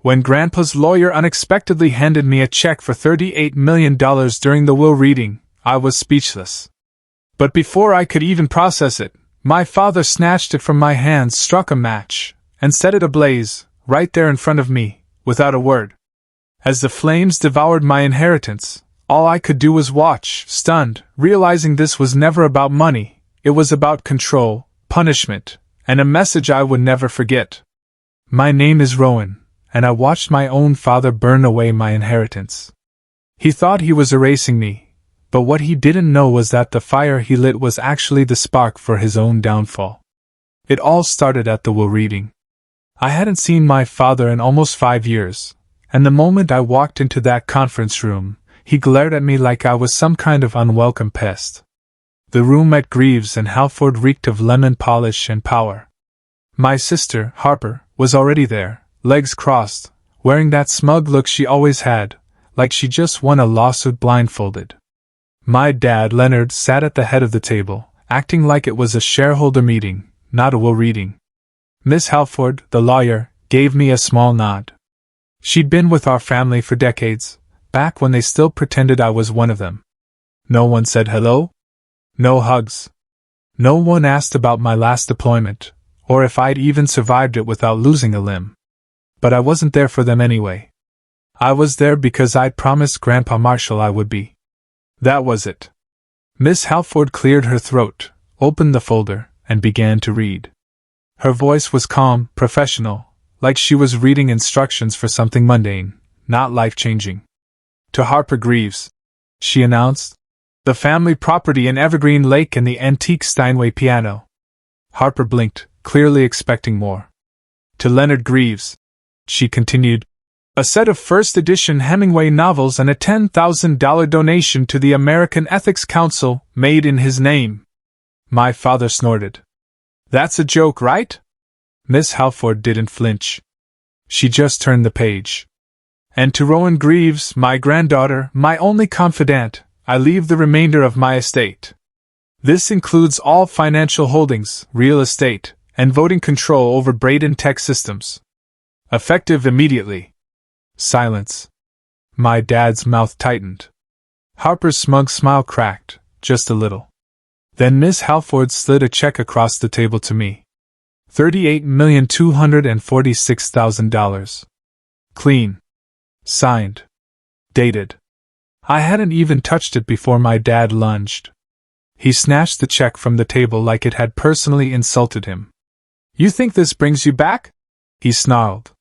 When Grandpa's lawyer unexpectedly handed me a check for $38 million during the will reading, I was speechless. But before I could even process it, my father snatched it from my hands, struck a match, and set it ablaze, right there in front of me, without a word. As the flames devoured my inheritance, all I could do was watch, stunned, realizing this was never about money. It was about control, punishment, and a message I would never forget. My name is Rowan, and I watched my own father burn away my inheritance. He thought he was erasing me, but what he didn't know was that the fire he lit was actually the spark for his own downfall. It all started at the will reading. I hadn't seen my father in almost 5 years, and the moment I walked into that conference room, he glared at me like I was some kind of unwelcome pest. The room at Greaves and Halford reeked of lemon polish and power. My sister, Harper, was already there, legs crossed, wearing that smug look she always had, like she just won a lawsuit blindfolded. My dad, Leonard, sat at the head of the table, acting like it was a shareholder meeting, not a will reading. Miss Halford, the lawyer, gave me a small nod. She'd been with our family for decades, back when they still pretended I was one of them. No one said hello. No hugs. No one asked about my last deployment, or if I'd even survived it without losing a limb. But I wasn't there for them anyway. I was there because I'd promised Grandpa Marshall I would be. That was it. Miss Halford cleared her throat, opened the folder, and began to read. Her voice was calm, professional, like she was reading instructions for something mundane, not life-changing. To Harper Greaves, she announced, the family property in Evergreen Lake and the antique Steinway piano. Harper blinked, clearly expecting more. To Leonard Greaves, she continued, a set of first-edition Hemingway novels and a $10,000 donation to the American Ethics Council, made in his name. My father snorted. That's a joke, right? Miss Halford didn't flinch. She just turned the page. And to Rowan Greaves, my granddaughter, my only confidant, I leave the remainder of my estate. This includes all financial holdings, real estate, and voting control over Braden Tech Systems. Effective immediately. Silence. My dad's mouth tightened. Harper's smug smile cracked, just a little. Then Miss Halford slid a check across the table to me. $38,246,000. Clean. Signed. Dated. I hadn't even touched it before my dad lunged. He snatched the check from the table like it had personally insulted him. You think this brings you back? He snarled.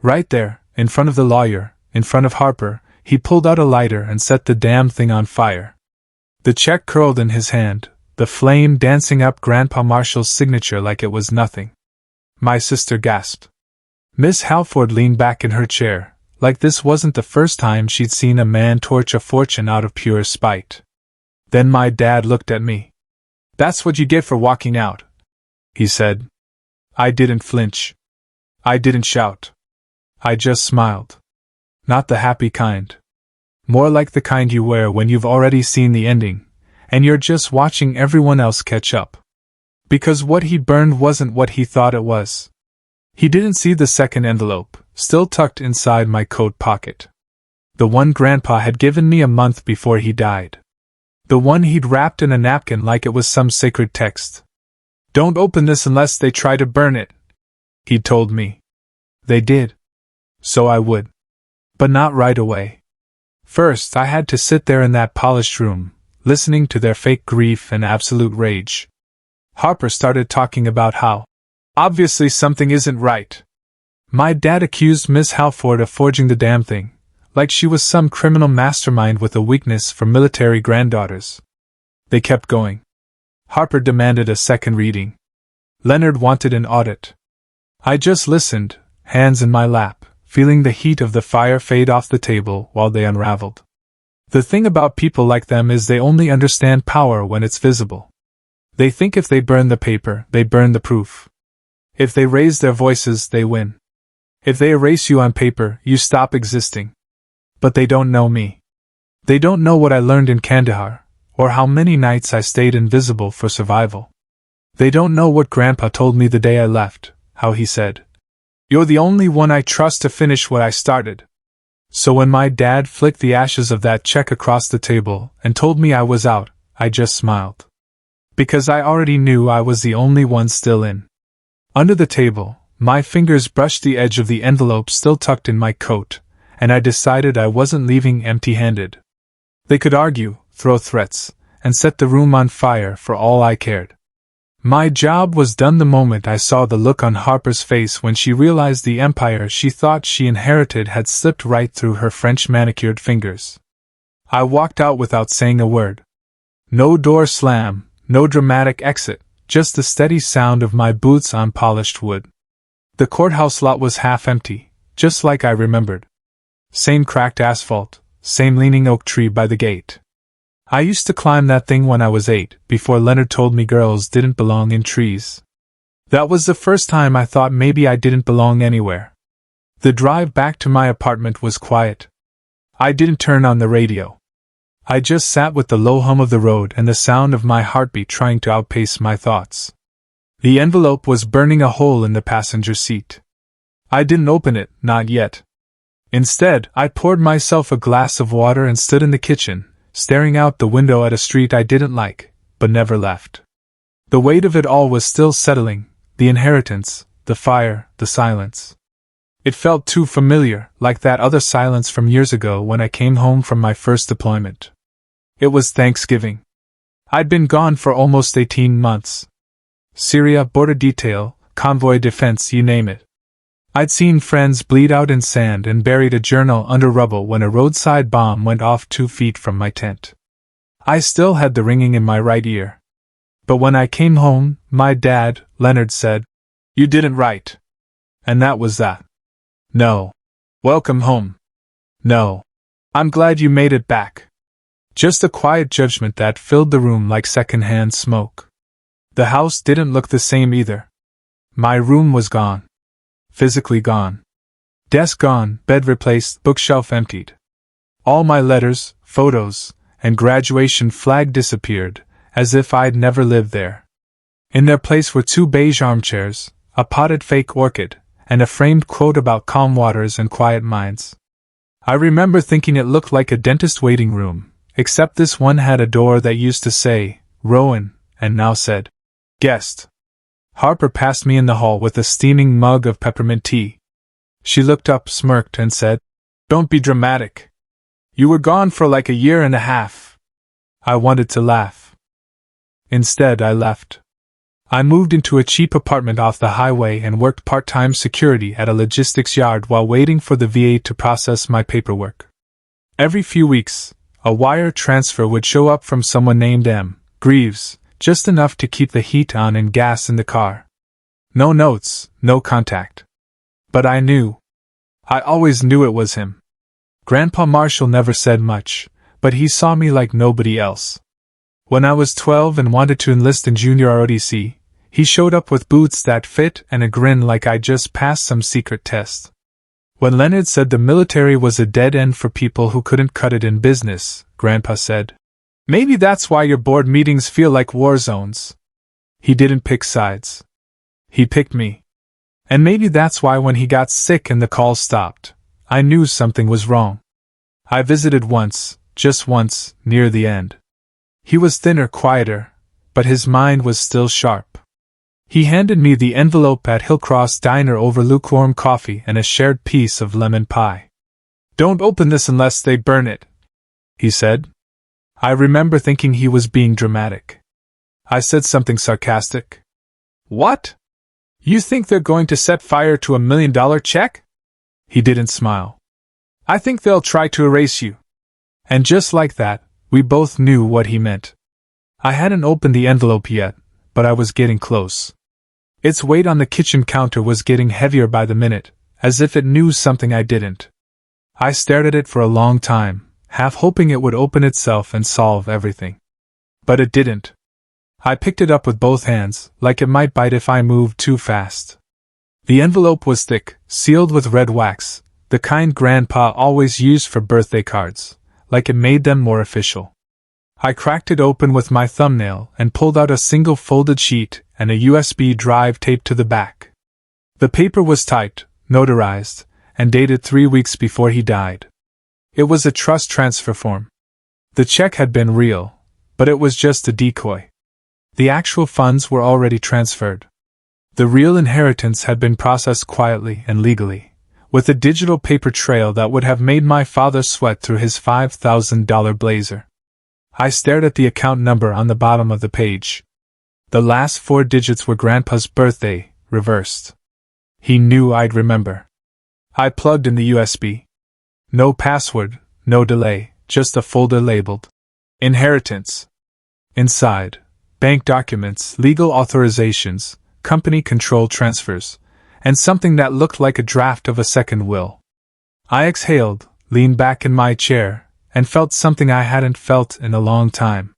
Right there, in front of the lawyer, in front of Harper, he pulled out a lighter and set the damn thing on fire. The check curled in his hand, the flame dancing up Grandpa Marshall's signature like it was nothing. My sister gasped. Miss Halford leaned back in her chair, like this wasn't the first time she'd seen a man torch a fortune out of pure spite. Then my dad looked at me. That's what you get for walking out, he said. I didn't flinch. I didn't shout. I just smiled. Not the happy kind. More like the kind you wear when you've already seen the ending, and you're just watching everyone else catch up. Because what he burned wasn't what he thought it was. He didn't see the second envelope, still tucked inside my coat pocket. The one Grandpa had given me a month before he died. The one he'd wrapped in a napkin like it was some sacred text. Don't open this unless they try to burn it, he'd told me. They did. So I would. But not right away. First, I had to sit there in that polished room, listening to their fake grief and absolute rage. Harper started talking about how, obviously something isn't right. My dad accused Miss Halford of forging the damn thing, like she was some criminal mastermind with a weakness for military granddaughters. They kept going. Harper demanded a second reading. Leonard wanted an audit. I just listened, hands in my lap, feeling the heat of the fire fade off the table while they unraveled. The thing about people like them is they only understand power when it's visible. They think if they burn the paper, they burn the proof. If they raise their voices, they win. If they erase you on paper, you stop existing. But they don't know me. They don't know what I learned in Kandahar, or how many nights I stayed invisible for survival. They don't know what Grandpa told me the day I left, how he said, You're the only one I trust to finish what I started. So when my dad flicked the ashes of that check across the table and told me I was out, I just smiled. Because I already knew I was the only one still in. Under the table, my fingers brushed the edge of the envelope still tucked in my coat, and I decided I wasn't leaving empty-handed. They could argue, throw threats, and set the room on fire for all I cared. My job was done the moment I saw the look on Harper's face when she realized the empire she thought she inherited had slipped right through her French manicured fingers. I walked out without saying a word. No door slam, no dramatic exit, just the steady sound of my boots on polished wood. The courthouse lot was half empty, just like I remembered. Same cracked asphalt, same leaning oak tree by the gate. I used to climb that thing when I was 8, before Leonard told me girls didn't belong in trees. That was the first time I thought maybe I didn't belong anywhere. The drive back to my apartment was quiet. I didn't turn on the radio. I just sat with the low hum of the road and the sound of my heartbeat trying to outpace my thoughts. The envelope was burning a hole in the passenger seat. I didn't open it, not yet. Instead, I poured myself a glass of water and stood in the kitchen, staring out the window at a street I didn't like, but never left. The weight of it all was still settling, the inheritance, the fire, the silence. It felt too familiar, like that other silence from years ago when I came home from my first deployment. It was Thanksgiving. I'd been gone for almost 18 months. Syria, border detail, convoy defense, you name it. I'd seen friends bleed out in sand and buried a journal under rubble when a roadside bomb went off 2 feet from my tent. I still had the ringing in my right ear. But when I came home, my dad, Leonard, said, "You didn't write." And that was that. No. Welcome home. No. I'm glad you made it back. Just a quiet judgment that filled the room like secondhand smoke. The house didn't look the same either. My room was gone. Physically gone. Desk gone, bed replaced, bookshelf emptied. All my letters, photos, and graduation flag disappeared, as if I'd never lived there. In their place were 2 beige armchairs, a potted fake orchid, and a framed quote about calm waters and quiet minds. I remember thinking it looked like a dentist waiting room, except this one had a door that used to say, Rowan, and now said, Guest. Harper passed me in the hall with a steaming mug of peppermint tea. She looked up, smirked, and said, "Don't be dramatic. You were gone for like a year and a half." I wanted to laugh. Instead, I left. I moved into a cheap apartment off the highway and worked part-time security at a logistics yard while waiting for the VA to process my paperwork. Every few weeks, a wire transfer would show up from someone named M. Greaves, just enough to keep the heat on and gas in the car. No notes, no contact. But I knew. I always knew it was him. Grandpa Marshall never said much, but he saw me like nobody else. When I was 12 and wanted to enlist in junior ROTC, he showed up with boots that fit and a grin like I just passed some secret test. When Leonard said the military was a dead end for people who couldn't cut it in business, Grandpa said, "Maybe that's why your board meetings feel like war zones." He didn't pick sides. He picked me. And maybe that's why when he got sick and the calls stopped, I knew something was wrong. I visited once, just once, near the end. He was thinner, quieter, but his mind was still sharp. He handed me the envelope at Hillcross Diner over lukewarm coffee and a shared piece of lemon pie. "Don't open this unless they burn it," he said. I remember thinking he was being dramatic. I said something sarcastic. "What? You think they're going to set fire to $1 million check?" He didn't smile. "I think they'll try to erase you." And just like that, we both knew what he meant. I hadn't opened the envelope yet, but I was getting close. Its weight on the kitchen counter was getting heavier by the minute, as if it knew something I didn't. I stared at it for a long time, half hoping it would open itself and solve everything. But it didn't. I picked it up with both hands, like it might bite if I moved too fast. The envelope was thick, sealed with red wax, the kind Grandpa always used for birthday cards, like it made them more official. I cracked it open with my thumbnail and pulled out a single folded sheet and a USB drive taped to the back. The paper was typed, notarized, and dated 3 weeks before he died. It was a trust transfer form. The check had been real, but it was just a decoy. The actual funds were already transferred. The real inheritance had been processed quietly and legally, with a digital paper trail that would have made my father sweat through his $5,000 blazer. I stared at the account number on the bottom of the page. The last 4 digits were Grandpa's birthday, reversed. He knew I'd remember. I plugged in the USB. No password, no delay, just a folder labeled Inheritance. Inside, bank documents, legal authorizations, company control transfers, and something that looked like a draft of a second will. I exhaled, leaned back in my chair, and felt something I hadn't felt in a long time.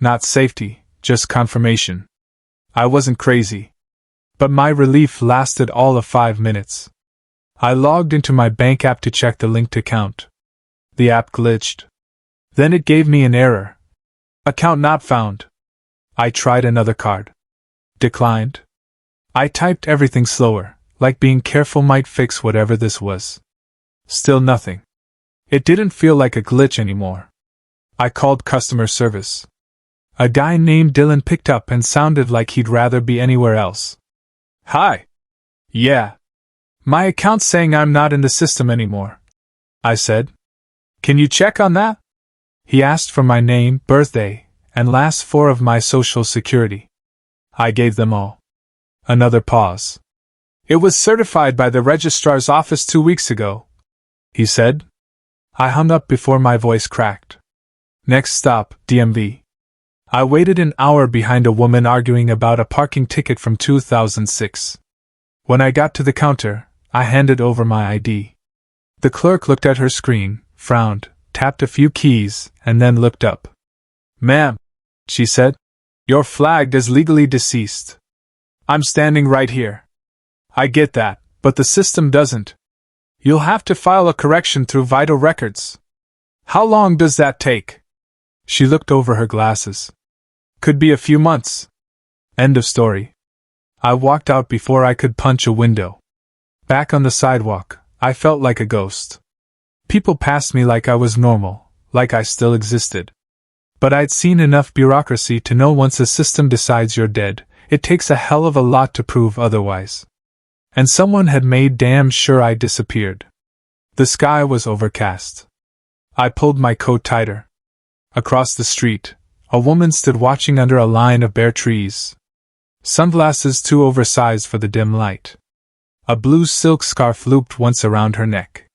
Not safety, just confirmation. I wasn't crazy. But my relief lasted all of 5 minutes. I logged into my bank app to check the linked account. The app glitched. Then it gave me an error. Account not found. I tried another card. Declined. I typed everything slower, like being careful might fix whatever this was. Still nothing. It didn't feel like a glitch anymore. I called customer service. A guy named Dylan picked up and sounded like he'd rather be anywhere else. Hi. Yeah. My account's saying I'm not in the system anymore, I said. Can you check on that? He asked for my name, birthday, and last 4 of my social security. I gave them all. Another pause. It was certified by the registrar's office 2 weeks ago, he said. I hung up before my voice cracked. Next stop, DMV. I waited an hour behind a woman arguing about a parking ticket from 2006. When I got to the counter, I handed over my ID. The clerk looked at her screen, frowned, tapped a few keys, and then looked up. Ma'am, she said, you're flagged as legally deceased. I'm standing right here. I get that, but the system doesn't. You'll have to file a correction through Vital Records. How long does that take? She looked over her glasses. Could be a few months. End of story. I walked out before I could punch a window. Back on the sidewalk, I felt like a ghost. People passed me like I was normal, like I still existed. But I'd seen enough bureaucracy to know once a system decides you're dead, it takes a hell of a lot to prove otherwise. And someone had made damn sure I disappeared. The sky was overcast. I pulled my coat tighter. Across the street, a woman stood watching under a line of bare trees. Sunglasses too oversized for the dim light. A blue silk scarf looped once around her neck.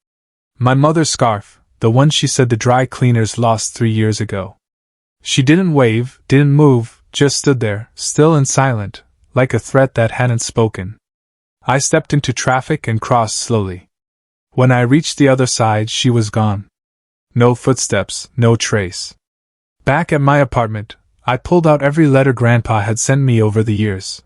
My mother's scarf, the one she said the dry cleaners lost 3 years ago. She didn't wave, didn't move, just stood there, still and silent, like a threat that hadn't spoken. I stepped into traffic and crossed slowly. When I reached the other side, she was gone. No footsteps, no trace. Back at my apartment, I pulled out every letter Grandpa had sent me over the years.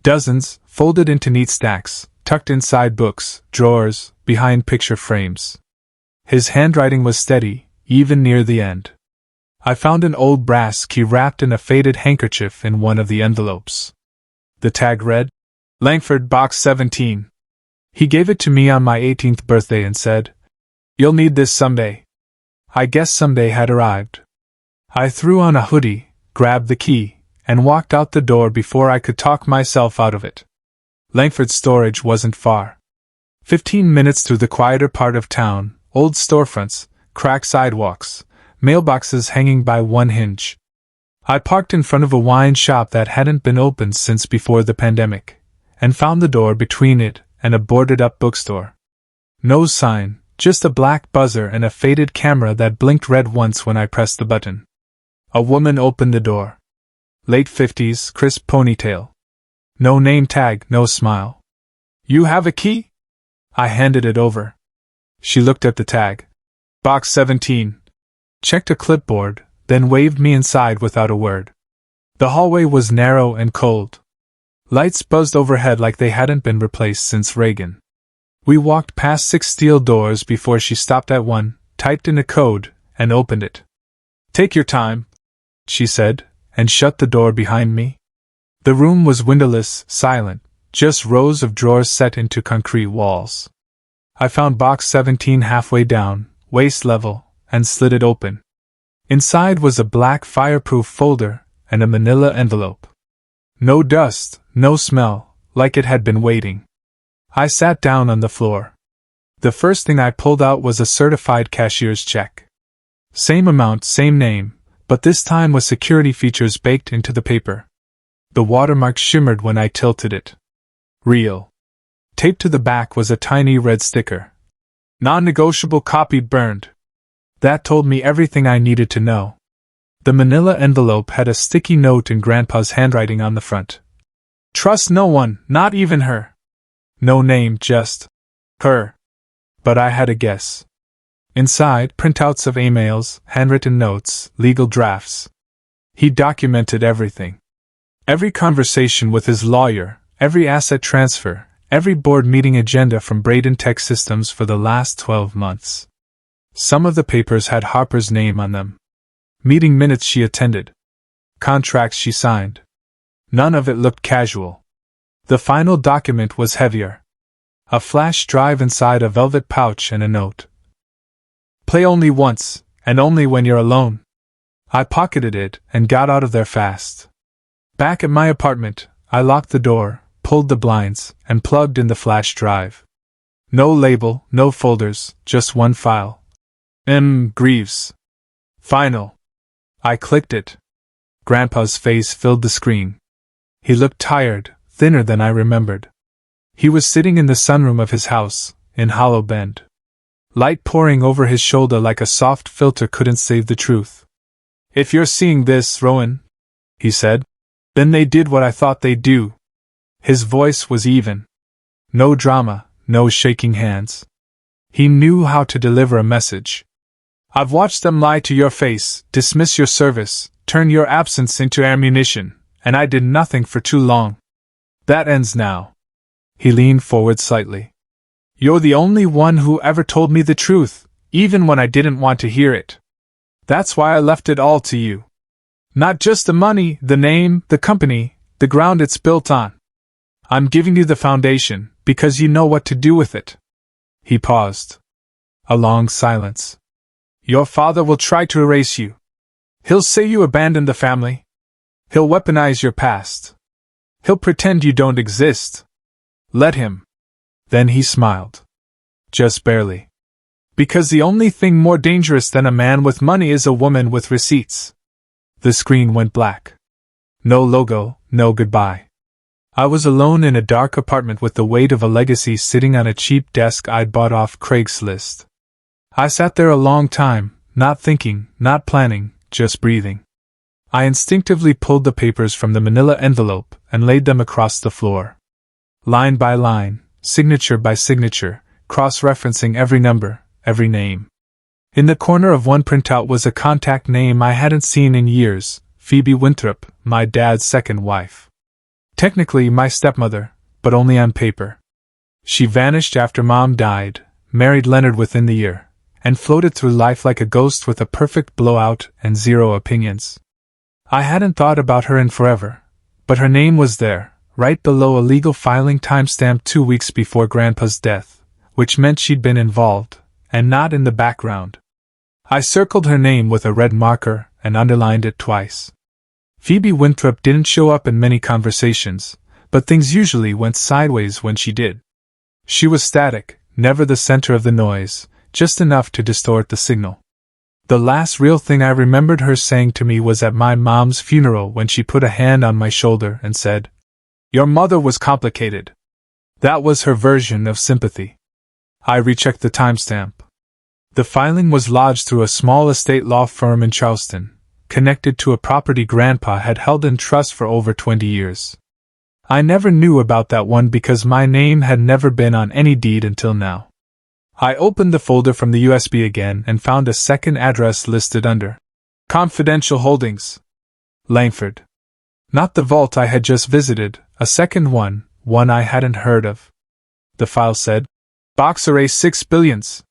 Dozens, folded into neat stacks, tucked inside books, drawers, behind picture frames. His handwriting was steady, even near the end. I found an old brass key wrapped in a faded handkerchief in one of the envelopes. The tag read, Langford Box 17. He gave it to me on my 18th birthday and said, You'll need this someday. I guess someday had arrived. I threw on a hoodie, grabbed the key, and walked out the door before I could talk myself out of it. Langford's storage wasn't far. 15 minutes through the quieter part of town, old storefronts, cracked sidewalks, mailboxes hanging by one hinge. I parked in front of a wine shop that hadn't been opened since before the pandemic, and found the door between it and a boarded-up bookstore. No sign, just a black buzzer and a faded camera that blinked red once when I pressed the button. A woman opened the door. Late 50s, crisp ponytail. No name tag, no smile. You have a key? I handed it over. She looked at the tag. Box 17. Checked a clipboard, then waved me inside without a word. The hallway was narrow and cold. Lights buzzed overhead like they hadn't been replaced since Reagan. We walked past 6 steel doors before she stopped at one, typed in a code, and opened it. Take your time, she said, and shut the door behind me. The room was windowless, silent, just rows of drawers set into concrete walls. I found box 17 halfway down, waist level, and slid it open. Inside was a black fireproof folder and a manila envelope. No dust, no smell, like it had been waiting. I sat down on the floor. The first thing I pulled out was a certified cashier's check. Same amount, same name, but this time with security features baked into the paper. The watermark shimmered when I tilted it. Real. Taped to the back was a tiny red sticker. Non-negotiable, copied, burned. That told me everything I needed to know. The manila envelope had a sticky note in Grandpa's handwriting on the front. Trust no one, not even her. No name, just her. But I had a guess. Inside, printouts of emails, handwritten notes, legal drafts. He documented everything. Every conversation with his lawyer, every asset transfer, every board meeting agenda from Braden Tech Systems for the last 12 months. Some of the papers had Harper's name on them. Meeting minutes she attended. Contracts she signed. None of it looked casual. The final document was heavier. A flash drive inside a velvet pouch and a note. Play only once, and only when you're alone. I pocketed it and got out of there fast. Back at my apartment, I locked the door, pulled the blinds, and plugged in the flash drive. No label, no folders, just one file. M. Greaves. Final. I clicked it. Grandpa's face filled the screen. He looked tired, thinner than I remembered. He was sitting in the sunroom of his house, in Hollow Bend. Light pouring over his shoulder like a soft filter couldn't save the truth. If you're seeing this, Rowan, he said, then they did what I thought they'd do. His voice was even. No drama, no shaking hands. He knew how to deliver a message. I've watched them lie to your face, dismiss your service, turn your absence into ammunition, and I did nothing for too long. That ends now. He leaned forward slightly. You're the only one who ever told me the truth, even when I didn't want to hear it. That's why I left it all to you. Not just the money, the name, the company, the ground it's built on. I'm giving you the foundation, because you know what to do with it. He paused. A long silence. Your father will try to erase you. He'll say you abandoned the family. He'll weaponize your past. He'll pretend you don't exist. Let him. Then he smiled. Just barely. Because the only thing more dangerous than a man with money is a woman with receipts. The screen went black. No logo, no goodbye. I was alone in a dark apartment with the weight of a legacy sitting on a cheap desk I'd bought off Craigslist. I sat there a long time, not thinking, not planning, just breathing. I instinctively pulled the papers from the manila envelope and laid them across the floor. Line by line, signature by signature, cross-referencing every number, every name. In the corner of one printout was a contact name I hadn't seen in years, Phoebe Winthrop, my dad's second wife. Technically my stepmother, but only on paper. She vanished after Mom died, married Leonard within the year, and floated through life like a ghost with a perfect blowout and zero opinions. I hadn't thought about her in forever, but her name was there, right below a legal filing timestamp 2 weeks before Grandpa's death, which meant she'd been involved, and not in the background. I circled her name with a red marker and underlined it twice. Phoebe Winthrop didn't show up in many conversations, but things usually went sideways when she did. She was static, never the center of the noise, just enough to distort the signal. The last real thing I remembered her saying to me was at my mom's funeral when she put a hand on my shoulder and said, "Your mother was complicated." That was her version of sympathy. I rechecked the timestamp. The filing was lodged through a small estate law firm in Charleston, connected to a property Grandpa had held in trust for over 20 years. I never knew about that one because my name had never been on any deed until now. I opened the folder from the USB again and found a second address listed under Confidential Holdings. Langford. Not the vault I had just visited, a second one I hadn't heard of. The file said, Box Array 6 billions.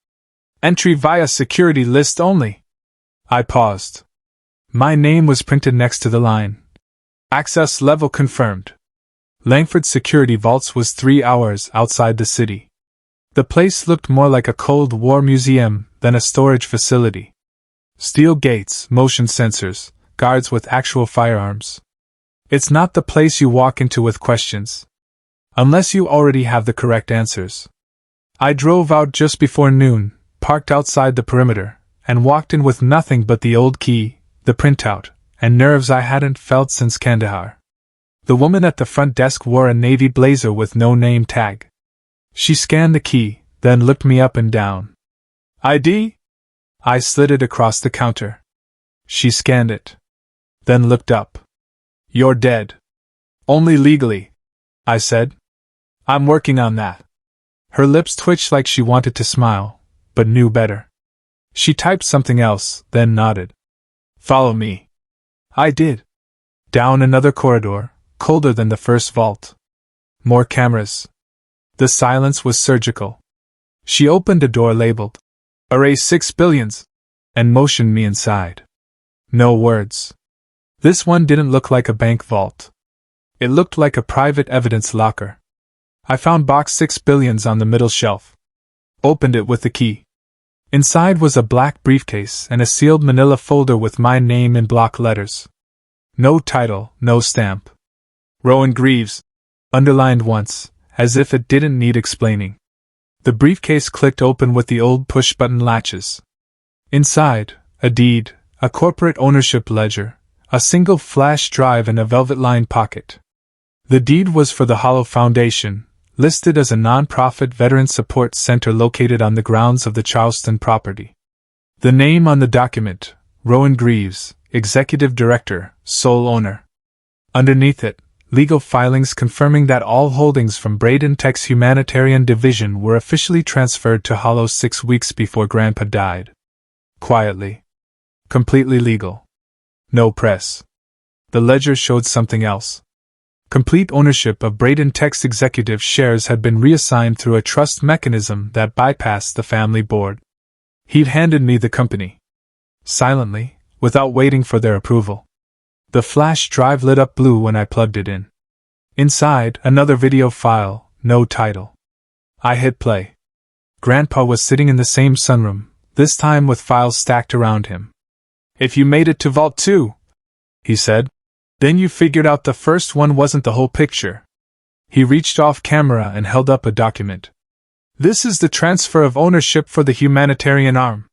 Entry via security list only. I paused. My name was printed next to the line. Access level confirmed. Langford's security vaults was 3 hours outside the city. The place looked more like a Cold War museum than a storage facility. Steel gates, motion sensors, guards with actual firearms. It's not the place you walk into with questions. Unless you already have the correct answers. I drove out just before noon, parked outside the perimeter, and walked in with nothing but the old key, the printout, and nerves I hadn't felt since Kandahar. The woman at the front desk wore a navy blazer with no name tag. She scanned the key, then looked me up and down. ID? I slid it across the counter. She scanned it. Then looked up. You're dead. Only legally, I said. I'm working on that. Her lips twitched like she wanted to smile, but knew better. She typed something else, then nodded. Follow me. I did. Down another corridor, colder than the first vault. More cameras. The silence was surgical. She opened a door labeled, Array 6 billions, and motioned me inside. No words. This one didn't look like a bank vault. It looked like a private evidence locker. I found box 6 billions on the middle shelf. Opened it with the key. Inside was a black briefcase and a sealed manila folder with my name in block letters. No title, no stamp. Rowan Greaves. Underlined once, as if it didn't need explaining. The briefcase clicked open with the old push-button latches. Inside, a deed, a corporate ownership ledger, a single flash drive and a velvet-lined pocket. The deed was for the Hollow Foundation, listed as a non-profit veteran support center located on the grounds of the Charleston property. The name on the document, Rowan Greaves, Executive Director, sole owner. Underneath it, legal filings confirming that all holdings from Braden Tech's Humanitarian Division were officially transferred to Hollow 6 weeks before Grandpa died. Quietly. Completely legal. No press. The ledger showed something else. Complete ownership of Braden Tech's executive shares had been reassigned through a trust mechanism that bypassed the family board. He'd handed me the company. Silently, without waiting for their approval. The flash drive lit up blue when I plugged it in. Inside, another video file, no title. I hit play. Grandpa was sitting in the same sunroom, this time with files stacked around him. If you made it to Vault 2, he said, then you figured out the first one wasn't the whole picture. He reached off camera and held up a document. This is the transfer of ownership for the humanitarian arm.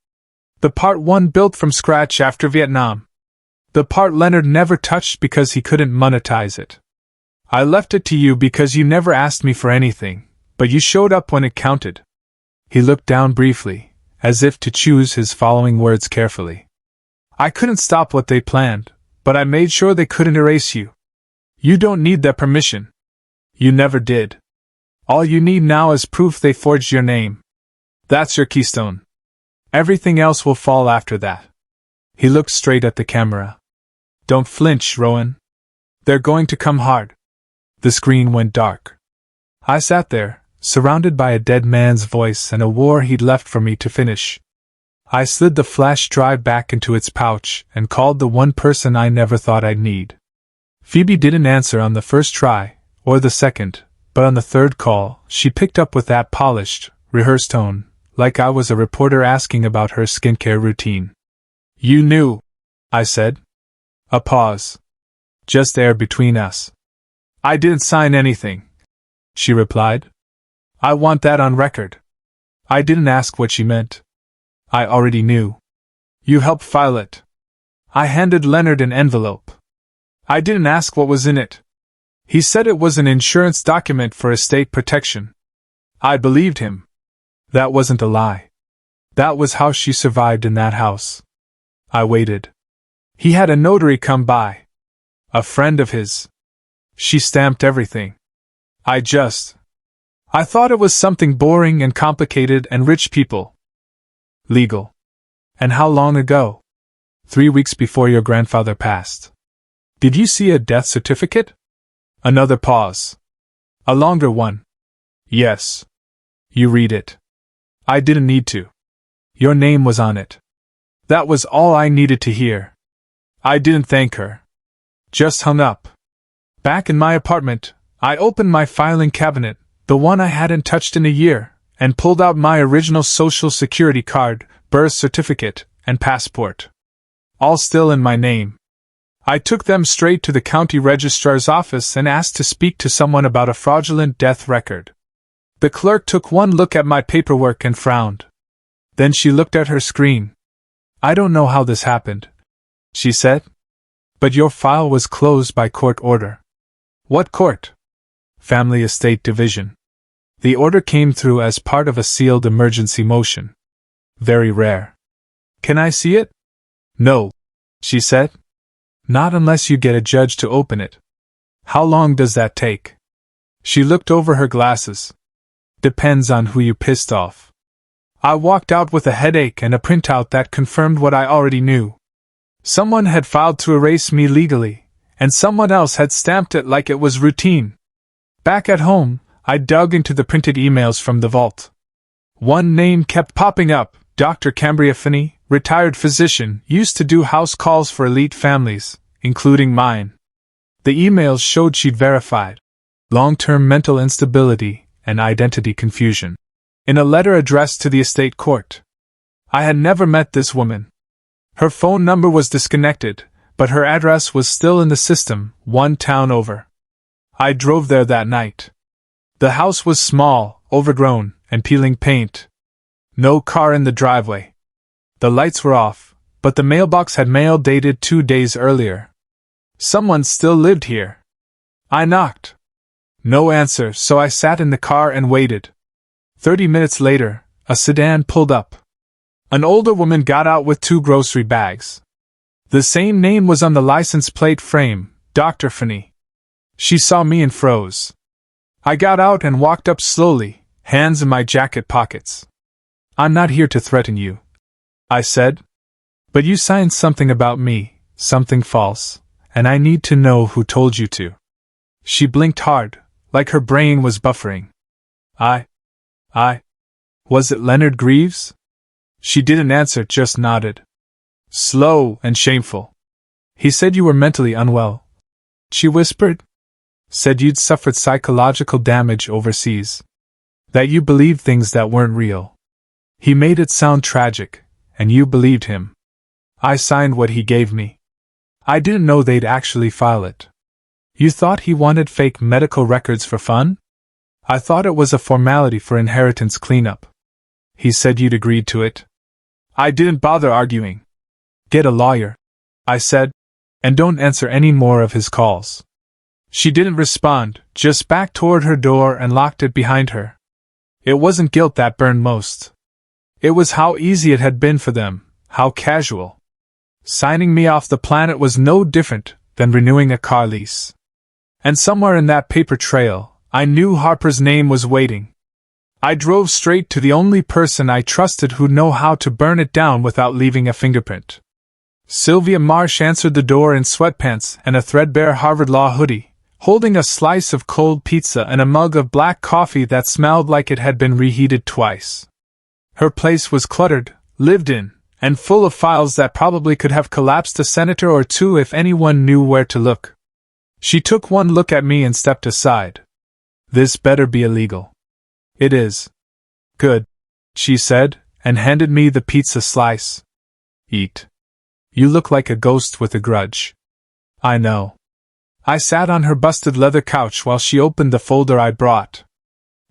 The part 1 built from scratch after Vietnam. The part Leonard never touched because he couldn't monetize it. I left it to you because you never asked me for anything, but you showed up when it counted. He looked down briefly, as if to choose his following words carefully. I couldn't stop what they planned, but I made sure they couldn't erase you. You don't need their permission. You never did. All you need now is proof they forged your name. That's your keystone. Everything else will fall after that. He looked straight at the camera. Don't flinch, Rowan. They're going to come hard. The screen went dark. I sat there, surrounded by a dead man's voice and a war he'd left for me to finish. I slid the flash drive back into its pouch and called the one person I never thought I'd need. Phoebe didn't answer on the first try, or the second, but on the third call, she picked up with that polished, rehearsed tone, like I was a reporter asking about her skincare routine. You knew, I said. A pause. Just air between us. I didn't sign anything, she replied. I want that on record. I didn't ask what she meant. I already knew. You helped file it. I handed Leonard an envelope. I didn't ask what was in it. He said it was an insurance document for estate protection. I believed him. That wasn't a lie. That was how she survived in that house. I waited. He had a notary come by. A friend of his. She stamped everything. I thought it was something boring and complicated and rich people. Legal. And how long ago? 3 weeks before your grandfather passed. Did you see a death certificate? Another pause. A longer one. Yes. You read it. I didn't need to. Your name was on it. That was all I needed to hear. I didn't thank her. Just hung up. Back in my apartment, I opened my filing cabinet, the one I hadn't touched in a year, and pulled out my original social security card, birth certificate, and passport. All still in my name. I took them straight to the county registrar's office and asked to speak to someone about a fraudulent death record. The clerk took one look at my paperwork and frowned. Then she looked at her screen. "I don't know how this happened," she said. "But your file was closed by court order." "What court?" "Family Estate Division. The order came through as part of a sealed emergency motion. Very rare." "Can I see it?" "No," she said. "Not unless you get a judge to open it." "How long does that take?" She looked over her glasses. "Depends on who you pissed off." I walked out with a headache and a printout that confirmed what I already knew. Someone had filed to erase me legally, and someone else had stamped it like it was routine. Back at home, I dug into the printed emails from the vault. One name kept popping up: Dr. Cambria Finney, retired physician, used to do house calls for elite families, including mine. The emails showed she'd verified long-term mental instability and identity confusion in a letter addressed to the estate court. I had never met this woman. Her phone number was disconnected, but her address was still in the system, one town over. I drove there that night. The house was small, overgrown, and peeling paint. No car in the driveway. The lights were off, but the mailbox had mail dated 2 days earlier. Someone still lived here. I knocked. No answer, so I sat in the car and waited. 30 minutes later, a sedan pulled up. An older woman got out with 2 grocery bags. The same name was on the license plate frame, Dr. Finney. She saw me and froze. I got out and walked up slowly, hands in my jacket pockets. "I'm not here to threaten you," I said. "But you signed something about me, something false, and I need to know who told you to." She blinked hard, like her brain was buffering. Was it Leonard Greaves?" She didn't answer, just nodded. "Slow and shameful. He said you were mentally unwell," she whispered. "Said you'd suffered psychological damage overseas. That you believed things that weren't real. He made it sound tragic, and you believed him. I signed what he gave me. I didn't know they'd actually file it." "You thought he wanted fake medical records for fun?" "I thought it was a formality for inheritance cleanup." "He said you'd agreed to it." I didn't bother arguing. "Get a lawyer," I said, "and don't answer any more of his calls." She didn't respond, just backed toward her door and locked it behind her. It wasn't guilt that burned most. It was how easy it had been for them, how casual. Signing me off the planet was no different than renewing a car lease. And somewhere in that paper trail, I knew Harper's name was waiting. I drove straight to the only person I trusted who'd know how to burn it down without leaving a fingerprint. Sylvia Marsh answered the door in sweatpants and a threadbare Harvard Law hoodie, holding a slice of cold pizza and a mug of black coffee that smelled like it had been reheated twice. Her place was cluttered, lived in, and full of files that probably could have collapsed a senator or two if anyone knew where to look. She took one look at me and stepped aside. "This better be illegal." "It is." "Good," she said, and handed me the pizza slice. "Eat. You look like a ghost with a grudge." "I know." I sat on her busted leather couch while she opened the folder I brought.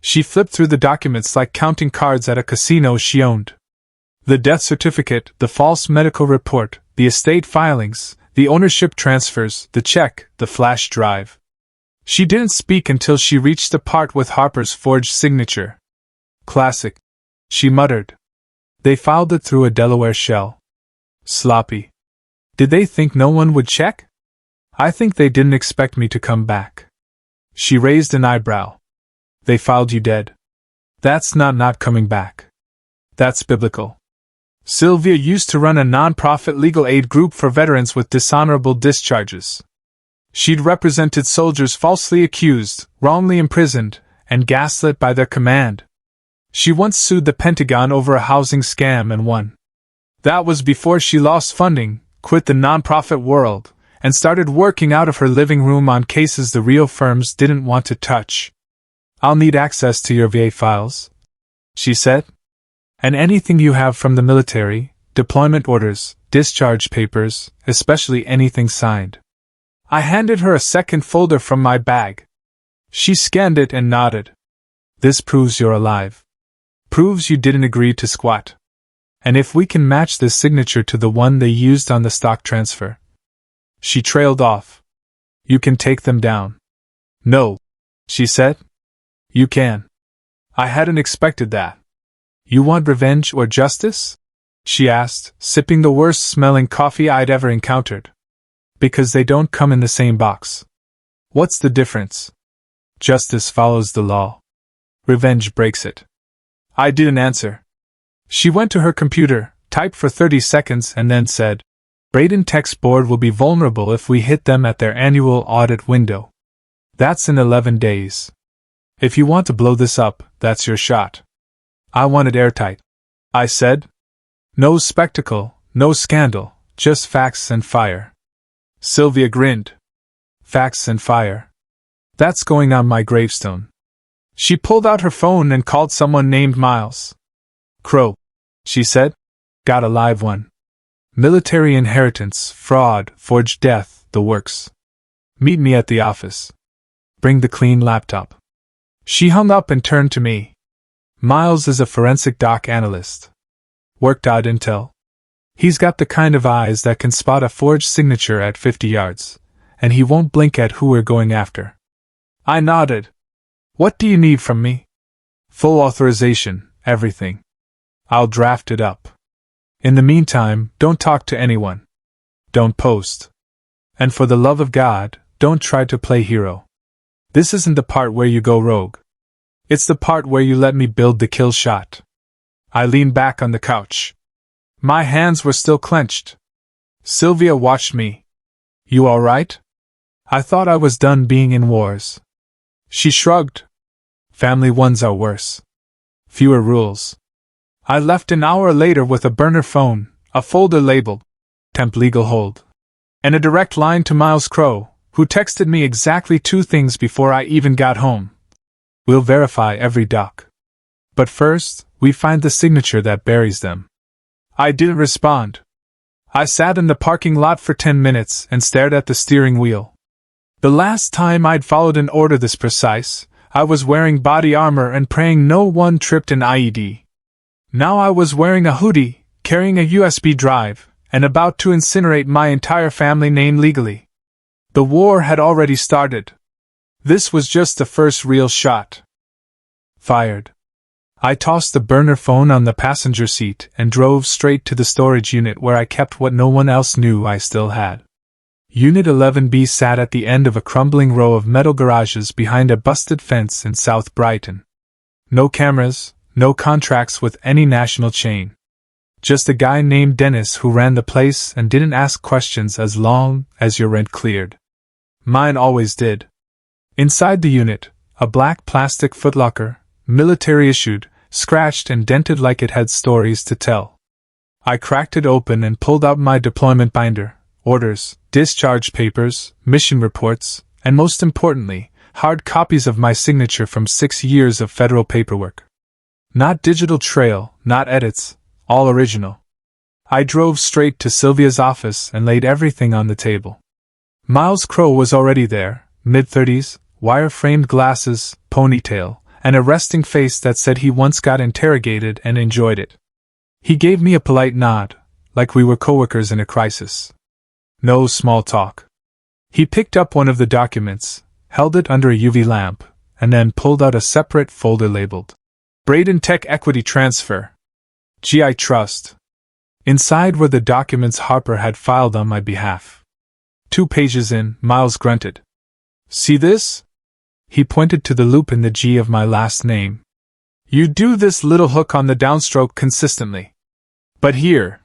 She flipped through the documents like counting cards at a casino she owned. The death certificate, the false medical report, the estate filings, the ownership transfers, the check, the flash drive. She didn't speak until she reached the part with Harper's forged signature. "Classic," she muttered. "They filed it through a Delaware shell. Sloppy. Did they think no one would check? I think they didn't expect me to come back." She raised an eyebrow. "They filed you dead. That's not coming back. That's biblical." Sylvia used to run a non-profit legal aid group for veterans with dishonorable discharges. She'd represented soldiers falsely accused, wrongly imprisoned, and gaslit by their command. She once sued the Pentagon over a housing scam and won. That was before she lost funding, quit the nonprofit world, and started working out of her living room on cases the real firms didn't want to touch. "I'll need access to your VA files," she said. "And anything you have from the military, deployment orders, discharge papers, especially anything signed." I handed her a second folder from my bag. She scanned it and nodded. "This proves you're alive. Proves you didn't agree to squat. And if we can match this signature to the one they used on the stock transfer." She trailed off. "You can take them down." "No," she said. "You can." I hadn't expected that. "You want revenge or justice?" she asked, sipping the worst-smelling coffee I'd ever encountered. "Because they don't come in the same box." "What's the difference?" "Justice follows the law. Revenge breaks it." I didn't answer. She went to her computer, typed for 30 seconds, and then said, "Braden Tech's board will be vulnerable if we hit them at their annual audit window. That's in 11 days. If you want to blow this up, that's your shot." "I want it airtight," I said. "No spectacle, no scandal, just facts and fire." Sylvia grinned. "Facts and fire. That's going on my gravestone." She pulled out her phone and called someone named Miles. "Crow," she said. "Got a live one. Military inheritance, fraud, forged death, the works. Meet me at the office. Bring the clean laptop." She hung up and turned to me. "Miles is a forensic doc analyst. Worked out intel. He's got the kind of eyes that can spot a forged signature at 50 yards, and he won't blink at who we're going after." I nodded. "What do you need from me?" "Full authorization, everything. I'll draft it up. In the meantime, don't talk to anyone. Don't post. And for the love of God, don't try to play hero. This isn't the part where you go rogue. It's the part where you let me build the kill shot." I leaned back on the couch. My hands were still clenched. Sylvia watched me. "You all right?" "I thought I was done being in wars." She shrugged. "Family ones are worse. Fewer rules." I left an hour later with a burner phone, a folder labeled "Temp Legal Hold," and a direct line to Miles Crow, who texted me exactly 2 things before I even got home. "We'll verify every doc. But first, we find the signature that buries them." I didn't respond. I sat in the parking lot for 10 minutes and stared at the steering wheel. The last time I'd followed an order this precise, I was wearing body armor and praying no one tripped an IED. Now I was wearing a hoodie, carrying a USB drive, and about to incinerate my entire family name legally. The war had already started. This was just the first real shot. Fired. I tossed the burner phone on the passenger seat and drove straight to the storage unit where I kept what no one else knew I still had. Unit 11B sat at the end of a crumbling row of metal garages behind a busted fence in South Brighton. No cameras, no contracts with any national chain. Just a guy named Dennis who ran the place and didn't ask questions as long as your rent cleared. Mine always did. Inside the unit, a black plastic footlocker, military issued, scratched and dented like it had stories to tell. I cracked it open and pulled out my deployment binder, orders, discharge papers, mission reports, and most importantly, hard copies of my signature from 6 years of federal paperwork. Not digital trail, not edits, all original. I drove straight to Sylvia's office and laid everything on the table. Miles Crow was already there, mid-30s, wire-framed glasses, ponytail, and a resting face that said he once got interrogated and enjoyed it. He gave me a polite nod, like we were coworkers in a crisis. No small talk. He picked up one of the documents, held it under a UV lamp, and then pulled out a separate folder labeled Braden Tech Equity Transfer. GI Trust. Inside were the documents Harper had filed on my behalf. 2 pages in, Miles grunted. "See this?" He pointed to the loop in the G of my last name. "You do this little hook on the downstroke consistently. But here,